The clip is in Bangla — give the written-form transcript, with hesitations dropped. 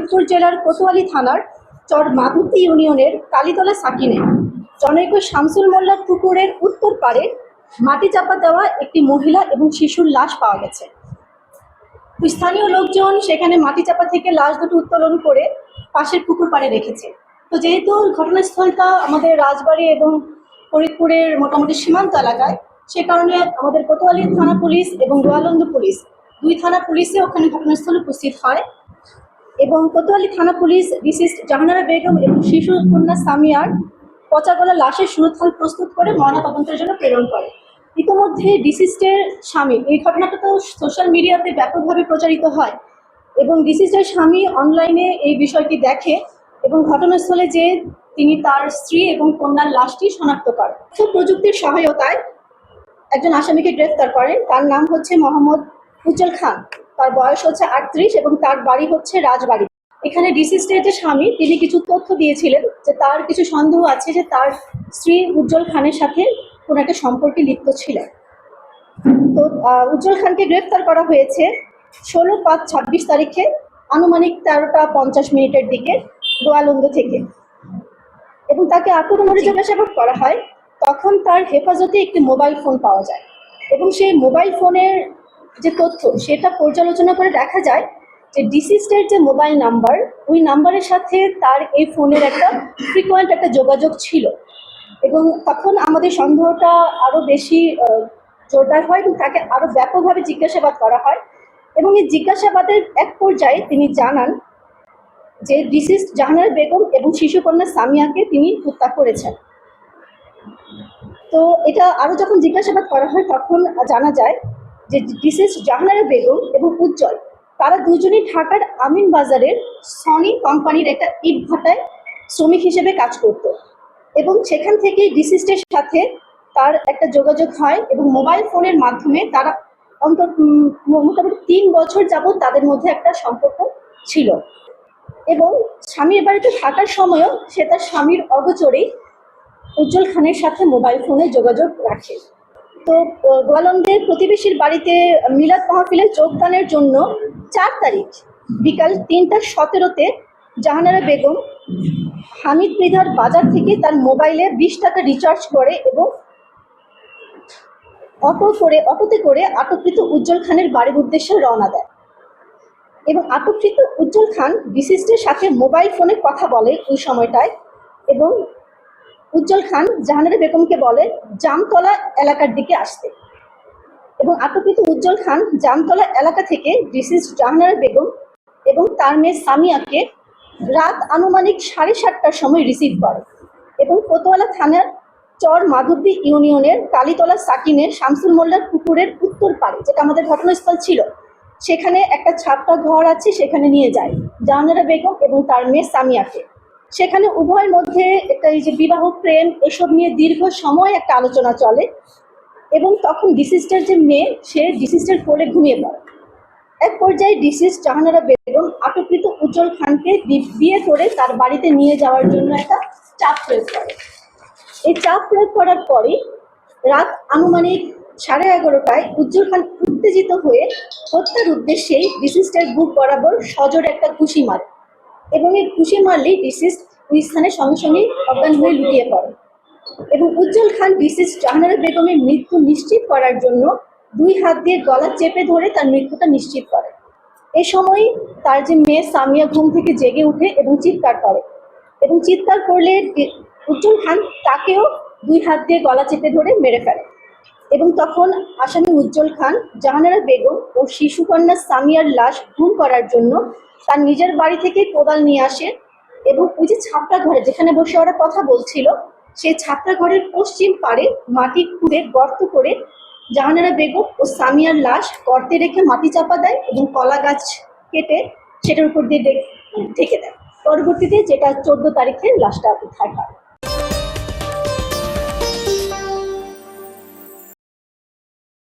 ফরিদপুর জেলার কোতোয়ালি থানার চর মাধুতি ইউনিয়নের কালীতলা সাকিনে জনৈক শামসুল মোল্লার পুকুরের উত্তর পাড়ে মাটি চাপা দেওয়া একটি মহিলা এবং শিশুর লাশ পাওয়া গেছে। স্থানীয় লোকজন সেখানে মাটি চাপা থেকে লাশ দুটো উত্তোলন করে পাশের পুকুর পাড়ে রেখেছে। তো যেহেতু ঘটনাস্থলটা আমাদের রাজবাড়ী এবং ফরিদপুরের মোটামুটি সীমান্ত এলাকায়, সে কারণে আমাদের কোতোয়ালি থানা পুলিশ এবং গোয়ালন্দ পুলিশ দুই থানা পুলিশে ওখানে ঘটনাস্থলে উপস্থিত হয় এবং কোতোয়ালি থানা পুলিশ ডিসিস্ট জাহানারা বেগম এবং শিশু কন্যা সামিয়ার পচা গলা লাশের সুরতহাল প্রস্তুত করে ময়নাতদন্তের জন্য প্রেরণ করে। ইতিমধ্যে ডিসিস্টের স্বামী, এই ঘটনাটা তো সোশ্যাল মিডিয়াতে ব্যাপকভাবে প্রচারিত হয় এবং ডিসিস্টের স্বামী অনলাইনে এই বিষয়টি দেখে এবং ঘটনাস্থলে যে তিনি তার স্ত্রী এবং কন্যার লাশটি শনাক্ত করেন। প্রযুক্তির সহায়তায় একজন আসামিকে গ্রেফতার করেন। তার নাম হচ্ছে মোহাম্মদ উজ্জ্বল খান। তার বয়স হচ্ছে 38 এবং তার বাড়ি হচ্ছে রাজবাড়ী। এখানে ডিসিস্টের যে স্বামী, তিনি কিছু তথ্য দিয়েছিলেন যে তার কিছু সন্দেহ আছে যে তার স্ত্রী উজ্জ্বল খানের সাথে কোনো একটা সম্পর্কে লিপ্ত ছিলেন। তো উজ্জ্বল খানকে গ্রেফতার করা হয়েছে 16/5/26 তারিখে আনুমানিক 13টা 50 দিকে গোয়ালন্দ থেকে, এবং তাকে আটক করে জিজ্ঞাসাবাদ করা হয়। তখন তার হেফাজতে একটি মোবাইল ফোন পাওয়া যায় এবং সেই মোবাইল ফোনের যে তথ্য সেটা পর্যালোচনা করে দেখা যায় যে ডিসিস্টের যে মোবাইল নাম্বার, ওই নাম্বারের সাথে তার এই ফোনের একটা ফ্রিকোয়েন্ট একটা যোগাযোগ ছিল এবং তখন আমাদের সন্দেহটা আরও বেশি জোরদার হয় এবং তাকে আরও ব্যাপকভাবে জিজ্ঞাসাবাদ করা হয় এবং এই জিজ্ঞাসাবাদের এক পর্যায়ে তিনি জানান যে ডিসিস্ট জাহানারা বেগম এবং শিশুকন্যা সামিয়াকে তিনি হত্যা করেছেন। তো এটা আরও যখন জিজ্ঞাসাবাদ করা হয় তখন জানা যায় যে ডিসিস্ট জাহানারা বেগম এবং উজ্জ্বল তারা দুজনেই ঢাকার আমিন বাজারের সনি কোম্পানির একটা ইট ভাটায় শ্রমিক হিসেবে কাজ করত এবং সেখান থেকেই ডিসিস্টের সাথে তার একটা যোগাযোগ হয় এবং মোবাইল ফোনের মাধ্যমে তারা মোটামুটি 3 বছর যাবৎ তাদের মধ্যে একটা সম্পর্ক ছিল এবং স্বামীর বাড়িতে থাকার সময়ও সে তার স্বামীর অগোচরেই উজ্জ্বল খানের সাথে মোবাইল ফোনে যোগাযোগ রাখে। তো গোয়ালন্দের প্রতিবেশীর বাড়িতে মিলাদ মাহফিলে যোগদানের জন্য 4 তারিখ বিকাল 3টা 17-তে জাহানারা বেগম হামিদ মৃধার বাজার থেকে তার মোবাইলে 20 টাকা রিচার্জ করে এবং অটোতে করে আটককৃত উজ্জ্বল খানের বাড়ির উদ্দেশ্যে রওনা দেয় এবং আটককৃত উজ্জ্বল খান ডিসিস্টের সাথে মোবাইল ফোনে কথা বলে ওই সময়টায় এবং উজ্জ্বল খান জাহানারা বেগমকে বলে জামতলা এলাকার দিকে আসতে এবং আটককৃত উজ্জ্বল খান জামতলা এলাকা থেকে ডিসিস্ট জাহানারা বেগম এবং তার মেয়ে সামিয়াকে রাত আনুমানিক 7:30টার সময় রিসিভ করে এবং কোতোয়ালা থানার চর মাধুতি ইউনিয়নের কালীতলা সাকিনের শামসুল মোল্লার পুকুরের উত্তর পাড়ে, যেটা আমাদের ঘটনাস্থল ছিল, সেখানে একটা ছাপটা ঘর আছে, সেখানে নিয়ে যায় জাহানারা বেগম এবং তার মেয়ে সামিয়াকে। সেখানে উভয়ের মধ্যে একটা এই যে বিবাহ প্রেম এসব নিয়ে দীর্ঘ সময় একটা আলোচনা চলে এবং তখন ডিসিস্টের যে মেয়ে, সে ডিসিস্টের কোলে ঘুমিয়ে পড়ে। এক পর্যায়ে ডিসিস্ট জাহানারা বেগম আটককৃত উজ্জ্বল খানকে বিয়ে করে তার বাড়িতে নিয়ে যাওয়ার জন্য একটা চাপ প্রয়োগ করে। এই চাপ প্রয়োগ করার পরে রাত আনুমানিক 11:30টায় উজ্জ্বল খান উত্তেজিত হয়ে হত্যার উদ্দেশ্যেই ডিসিস্টের বুক বরাবর সজোরে একটা ঘুষি মারে এবং এই ঘুষি মারলেই ডিসিস্ট ওই স্থানে সঙ্গে সঙ্গে অজ্ঞান হয়ে লুটিয়ে পড়ে এবং উজ্জ্বল খান ডিসিস্ট জাহানারা বেগমের মৃত্যু নিশ্চিত করার জন্য 2 হাত দিয়ে গলা চেপে ধরে তার মৃত্যুটা নিশ্চিত করে। এ সময় তার যে মেয়ে সামিয়া ঘুম থেকে জেগে উঠে এবং চিৎকার করে এবং চিৎকার করলে উজ্জ্বল খান তাকেও 2 হাত দিয়ে গলা চেপে ধরে মেরে ফেলে এবং তখন আসামি উজ্জ্বল খান জাহানারা বেগম ও শিশুকন্যা সামিয়ার লাশ গুম করার জন্য তার নিজের বাড়ি থেকে কোদাল নিয়ে আসে এবং ওই যে ছাপড়া ঘরে যেখানে বসে ওরা কথা বলছিল, সেই ছাপড়া ঘরের পশ্চিম পাড়ে মাটি খুঁড়ে গর্ত করে জাহানারা বেগম ও সামিয়ার লাশ গর্তে রেখে মাটি চাপা দেয় এবং কলা গাছ কেটে সেটার উপর দিয়ে ঢেকে দেয়। পরবর্তীতে যেটা 14 তারিখে লাশটা উদ্ধার হয়।